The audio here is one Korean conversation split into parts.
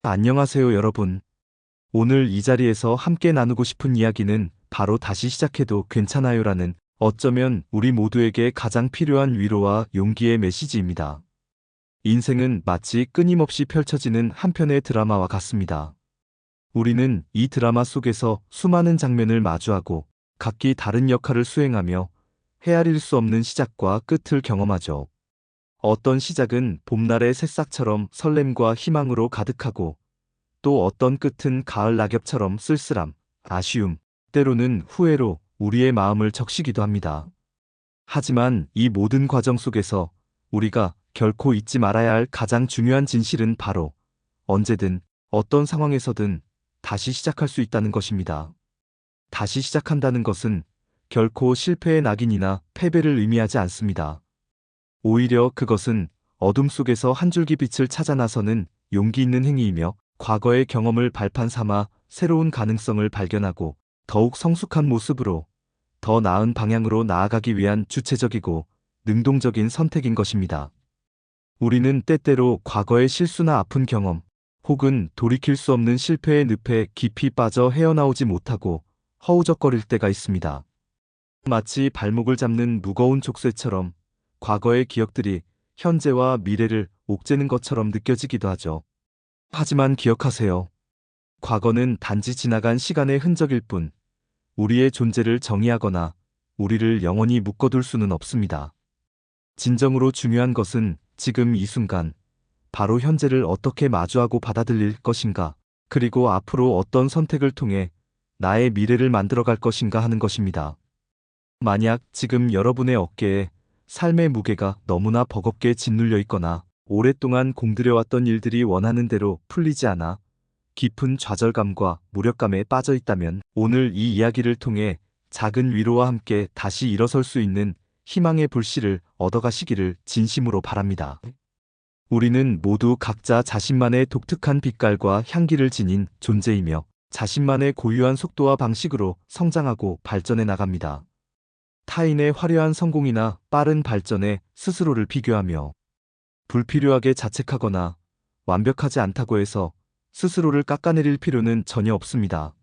안녕하세요, 여러분. 오늘 이 자리에서 함께 나누고 싶은 이야기는 바로 다시 시작해도 괜찮아요라는 어쩌면 우리 모두에게 가장 필요한 위로와 용기의 메시지입니다. 인생은 마치 끊임없이 펼쳐지는 한 편의 드라마와 같습니다. 우리는 이 드라마 속에서 수많은 장면을 마주하고 각기 다른 역할을 수행하며 헤아릴 수 없는 시작과 끝을 경험하죠. 어떤 시작은 봄날의 새싹처럼 설렘과 희망으로 가득하고 또 어떤 끝은 가을 낙엽처럼 쓸쓸함, 아쉬움, 때로는 후회로 우리의 마음을 적시기도 합니다. 하지만 이 모든 과정 속에서 우리가 결코 잊지 말아야 할 가장 중요한 진실은 바로 언제든 어떤 상황에서든 다시 시작할 수 있다는 것입니다. 다시 시작한다는 것은 결코 실패의 낙인이나 패배를 의미하지 않습니다. 오히려 그것은 어둠 속에서 한 줄기 빛을 찾아 나서는 용기 있는 행위이며 과거의 경험을 발판 삼아 새로운 가능성을 발견하고 더욱 성숙한 모습으로 더 나은 방향으로 나아가기 위한 주체적이고 능동적인 선택인 것입니다. 우리는 때때로 과거의 실수나 아픈 경험, 혹은 돌이킬 수 없는 실패의 늪에 깊이 빠져 헤어나오지 못하고 허우적거릴 때가 있습니다. 마치 발목을 잡는 무거운 족쇄처럼 과거의 기억들이 현재와 미래를 옥죄는 것처럼 느껴지기도 하죠. 하지만 기억하세요. 과거는 단지 지나간 시간의 흔적일 뿐, 우리의 존재를 정의하거나 우리를 영원히 묶어둘 수는 없습니다. 진정으로 중요한 것은 지금 이 순간, 바로 현재를 어떻게 마주하고 받아들일 것인가, 그리고 앞으로 어떤 선택을 통해 나의 미래를 만들어갈 것인가 하는 것입니다. 만약 지금 여러분의 어깨에 삶의 무게가 너무나 버겁게 짓눌려 있거나 오랫동안 공들여왔던 일들이 원하는 대로 풀리지 않아 깊은 좌절감과 무력감에 빠져 있다면 오늘 이 이야기를 통해 작은 위로와 함께 다시 일어설 수 있는 희망의 불씨를 얻어가시기를 진심으로 바랍니다. 우리는 모두 각자 자신만의 독특한 빛깔과 향기를 지닌 존재이며 자신만의 고유한 속도와 방식으로 성장하고 발전해 나갑니다. 타인의 화려한 성공이나 빠른 발전에 스스로를 비교하며 불필요하게 자책하거나 완벽하지 않다고 해서 스스로를 깎아내릴 필요는 전혀 없습니다.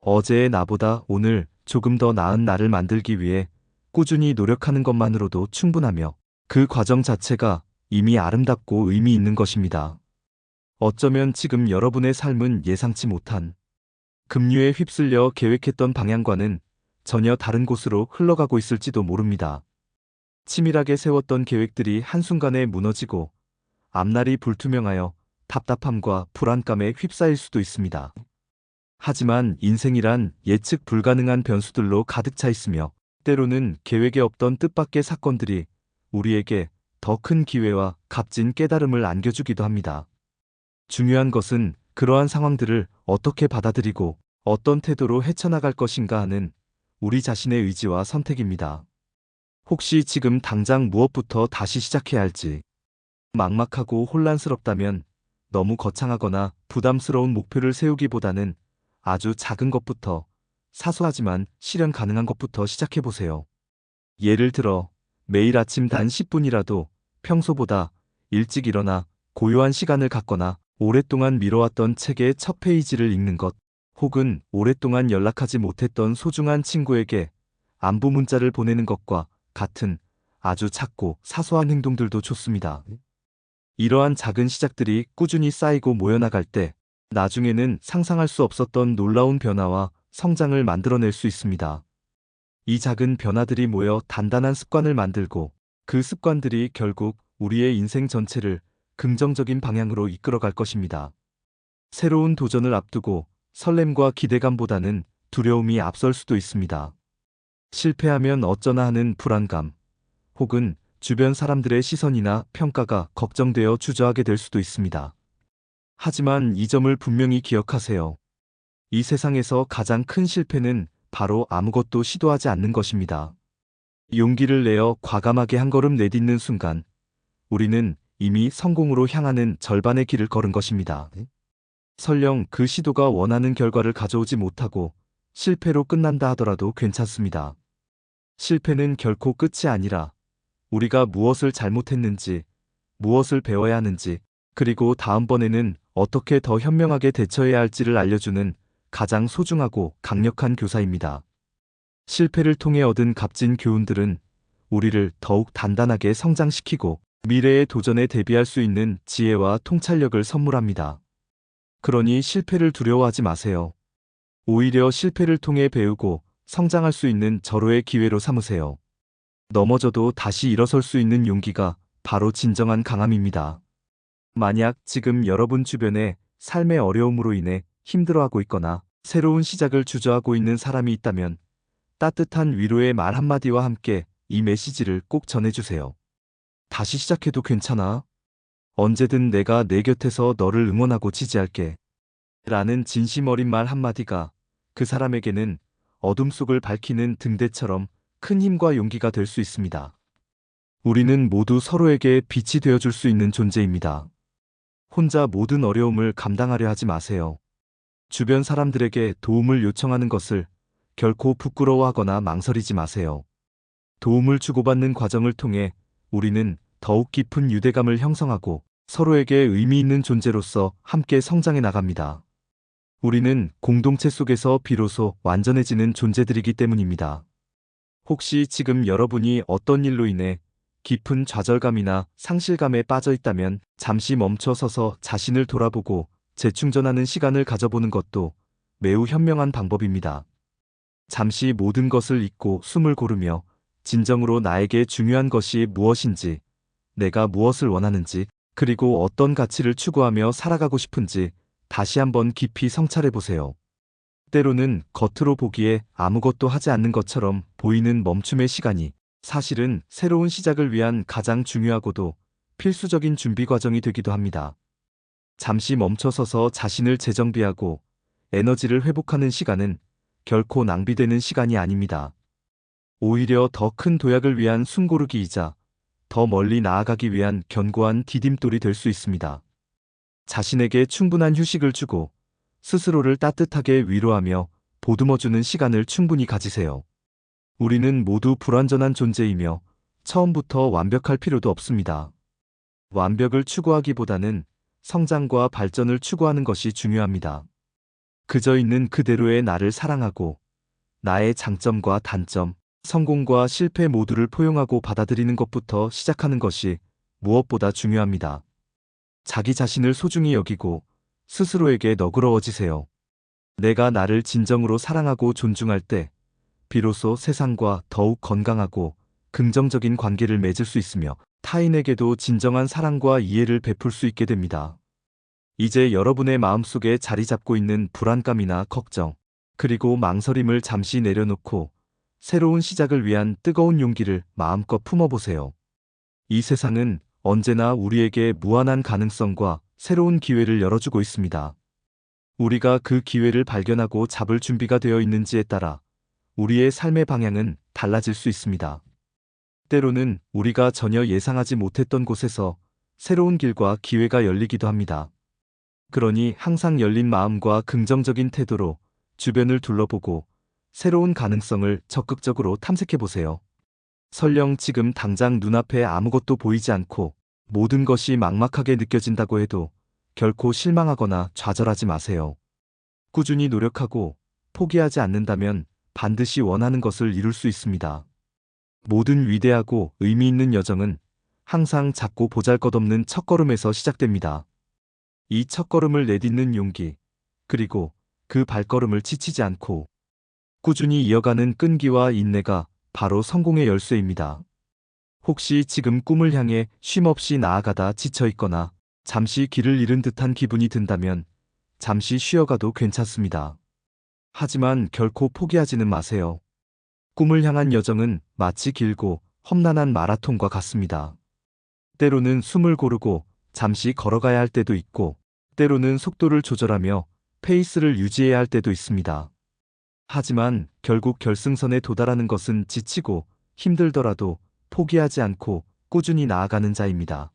어제의 나보다 오늘 조금 더 나은 나를 만들기 위해 꾸준히 노력하는 것만으로도 충분하며 그 과정 자체가 이미 아름답고 의미 있는 것입니다. 어쩌면 지금 여러분의 삶은 예상치 못한 급류에 휩쓸려 계획했던 방향과는 전혀 다른 곳으로 흘러가고 있을지도 모릅니다. 치밀하게 세웠던 계획들이 한순간에 무너지고 앞날이 불투명하여 답답함과 불안감에 휩싸일 수도 있습니다. 하지만 인생이란 예측 불가능한 변수들로 가득 차 있으며 때로는 계획에 없던 뜻밖의 사건들이 우리에게 더 큰 기회와 값진 깨달음을 안겨주기도 합니다. 중요한 것은 그러한 상황들을 어떻게 받아들이고 어떤 태도로 헤쳐나갈 것인가 하는 우리 자신의 의지와 선택입니다. 혹시 지금 당장 무엇부터 다시 시작해야 할지 막막하고 혼란스럽다면 너무 거창하거나 부담스러운 목표를 세우기보다는 아주 작은 것부터 사소하지만 실현 가능한 것부터 시작해보세요. 예를 들어 매일 아침 단 10분이라도 평소보다 일찍 일어나 고요한 시간을 갖거나 오랫동안 미뤄왔던 책의 첫 페이지를 읽는 것, 혹은 오랫동안 연락하지 못했던 소중한 친구에게 안부 문자를 보내는 것과 같은 아주 작고 사소한 행동들도 좋습니다. 이러한 작은 시작들이 꾸준히 쌓이고 모여나갈 때 나중에는 상상할 수 없었던 놀라운 변화와 성장을 만들어낼 수 있습니다. 이 작은 변화들이 모여 단단한 습관을 만들고 그 습관들이 결국 우리의 인생 전체를 긍정적인 방향으로 이끌어갈 것입니다. 새로운 도전을 앞두고 설렘과 기대감보다는 두려움이 앞설 수도 있습니다. 실패하면 어쩌나 하는 불안감, 혹은 주변 사람들의 시선이나 평가가 걱정되어 주저하게 될 수도 있습니다. 하지만 이 점을 분명히 기억하세요. 이 세상에서 가장 큰 실패는 바로 아무것도 시도하지 않는 것입니다. 용기를 내어 과감하게 한 걸음 내딛는 순간, 우리는 이미 성공으로 향하는 절반의 길을 걸은 것입니다. 설령 그 시도가 원하는 결과를 가져오지 못하고 실패로 끝난다 하더라도 괜찮습니다. 실패는 결코 끝이 아니라 우리가 무엇을 잘못했는지, 무엇을 배워야 하는지, 그리고 다음번에는 어떻게 더 현명하게 대처해야 할지를 알려주는 가장 소중하고 강력한 교사입니다. 실패를 통해 얻은 값진 교훈들은 우리를 더욱 단단하게 성장시키고 미래의 도전에 대비할 수 있는 지혜와 통찰력을 선물합니다. 그러니 실패를 두려워하지 마세요. 오히려 실패를 통해 배우고 성장할 수 있는 절호의 기회로 삼으세요. 넘어져도 다시 일어설 수 있는 용기가 바로 진정한 강함입니다. 만약 지금 여러분 주변에 삶의 어려움으로 인해 힘들어하고 있거나 새로운 시작을 주저하고 있는 사람이 있다면 따뜻한 위로의 말 한마디와 함께 이 메시지를 꼭 전해주세요. 다시 시작해도 괜찮아. 언제든 내가 내 곁에서 너를 응원하고 지지할게. 라는 진심 어린 말 한마디가 그 사람에게는 어둠 속을 밝히는 등대처럼 큰 힘과 용기가 될 수 있습니다. 우리는 모두 서로에게 빛이 되어줄 수 있는 존재입니다. 혼자 모든 어려움을 감당하려 하지 마세요. 주변 사람들에게 도움을 요청하는 것을 결코 부끄러워하거나 망설이지 마세요. 도움을 주고받는 과정을 통해 우리는 더욱 깊은 유대감을 형성하고 서로에게 의미 있는 존재로서 함께 성장해 나갑니다. 우리는 공동체 속에서 비로소 완전해지는 존재들이기 때문입니다. 혹시 지금 여러분이 어떤 일로 인해 깊은 좌절감이나 상실감에 빠져 있다면 잠시 멈춰 서서 자신을 돌아보고 재충전하는 시간을 가져보는 것도 매우 현명한 방법입니다. 잠시 모든 것을 잊고 숨을 고르며 진정으로 나에게 중요한 것이 무엇인지, 내가 무엇을 원하는지, 그리고 어떤 가치를 추구하며 살아가고 싶은지 다시 한번 깊이 성찰해 보세요. 때로는 겉으로 보기에 아무것도 하지 않는 것처럼 보이는 멈춤의 시간이 사실은 새로운 시작을 위한 가장 중요하고도 필수적인 준비 과정이 되기도 합니다. 잠시 멈춰서서 자신을 재정비하고 에너지를 회복하는 시간은 결코 낭비되는 시간이 아닙니다. 오히려 더 큰 도약을 위한 숨고르기이자 더 멀리 나아가기 위한 견고한 디딤돌이 될 수 있습니다. 자신에게 충분한 휴식을 주고 스스로를 따뜻하게 위로하며 보듬어주는 시간을 충분히 가지세요. 우리는 모두 불완전한 존재이며 처음부터 완벽할 필요도 없습니다. 완벽을 추구하기보다는 성장과 발전을 추구하는 것이 중요합니다. 그저 있는 그대로의 나를 사랑하고 나의 장점과 단점, 성공과 실패 모두를 포용하고 받아들이는 것부터 시작하는 것이 무엇보다 중요합니다. 자기 자신을 소중히 여기고 스스로에게 너그러워지세요. 내가 나를 진정으로 사랑하고 존중할 때 비로소 세상과 더욱 건강하고 긍정적인 관계를 맺을 수 있으며 타인에게도 진정한 사랑과 이해를 베풀 수 있게 됩니다. 이제 여러분의 마음속에 자리 잡고 있는 불안감이나 걱정, 그리고 망설임을 잠시 내려놓고 새로운 시작을 위한 뜨거운 용기를 마음껏 품어보세요. 이 세상은 언제나 우리에게 무한한 가능성과 새로운 기회를 열어주고 있습니다. 우리가 그 기회를 발견하고 잡을 준비가 되어 있는지에 따라 우리의 삶의 방향은 달라질 수 있습니다. 때로는 우리가 전혀 예상하지 못했던 곳에서 새로운 길과 기회가 열리기도 합니다. 그러니 항상 열린 마음과 긍정적인 태도로 주변을 둘러보고 새로운 가능성을 적극적으로 탐색해 보세요. 설령 지금 당장 눈앞에 아무것도 보이지 않고 모든 것이 막막하게 느껴진다고 해도 결코 실망하거나 좌절하지 마세요. 꾸준히 노력하고 포기하지 않는다면 반드시 원하는 것을 이룰 수 있습니다. 모든 위대하고 의미 있는 여정은 항상 작고 보잘것없는 첫걸음에서 시작됩니다. 이 첫걸음을 내딛는 용기, 그리고 그 발걸음을 지치지 않고 꾸준히 이어가는 끈기와 인내가 바로 성공의 열쇠입니다. 혹시 지금 꿈을 향해 쉼없이 나아가다 지쳐 있거나 잠시 길을 잃은 듯한 기분이 든다면 잠시 쉬어가도 괜찮습니다. 하지만 결코 포기하지는 마세요. 꿈을 향한 여정은 마치 길고 험난한 마라톤과 같습니다. 때로는 숨을 고르고 잠시 걸어가야 할 때도 있고, 때로는 속도를 조절하며 페이스를 유지해야 할 때도 있습니다. 하지만 결국 결승선에 도달하는 것은 지치고 힘들더라도 포기하지 않고 꾸준히 나아가는 자입니다.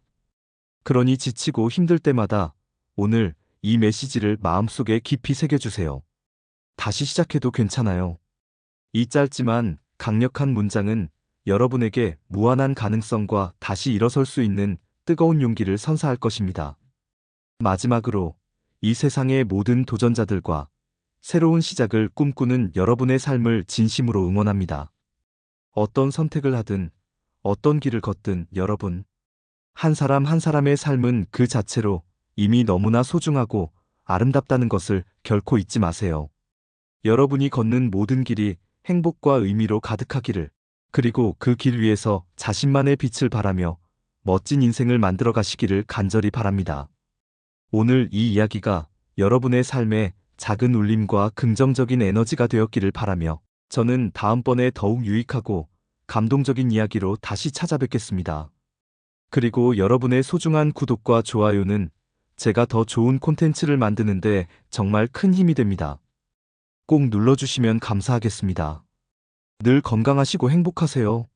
그러니 지치고 힘들 때마다 오늘 이 메시지를 마음속에 깊이 새겨주세요. 다시 시작해도 괜찮아요. 이 짧지만 강력한 문장은 여러분에게 무한한 가능성과 다시 일어설 수 있는 뜨거운 용기를 선사할 것입니다. 마지막으로 이 세상의 모든 도전자들과 새로운 시작을 꿈꾸는 여러분의 삶을 진심으로 응원합니다. 어떤 선택을 하든 어떤 길을 걷든 여러분, 한 사람 한 사람의 삶은 그 자체로 이미 너무나 소중하고 아름답다는 것을 결코 잊지 마세요. 여러분이 걷는 모든 길이 행복과 의미로 가득하기를, 그리고 그 길 위에서 자신만의 빛을 발하며 멋진 인생을 만들어 가시기를 간절히 바랍니다. 오늘 이 이야기가 여러분의 삶에 작은 울림과 긍정적인 에너지가 되었기를 바라며 저는 다음번에 더욱 유익하고 감동적인 이야기로 다시 찾아뵙겠습니다. 그리고 여러분의 소중한 구독과 좋아요는 제가 더 좋은 콘텐츠를 만드는데 정말 큰 힘이 됩니다. 꼭 눌러주시면 감사하겠습니다. 늘 건강하시고 행복하세요.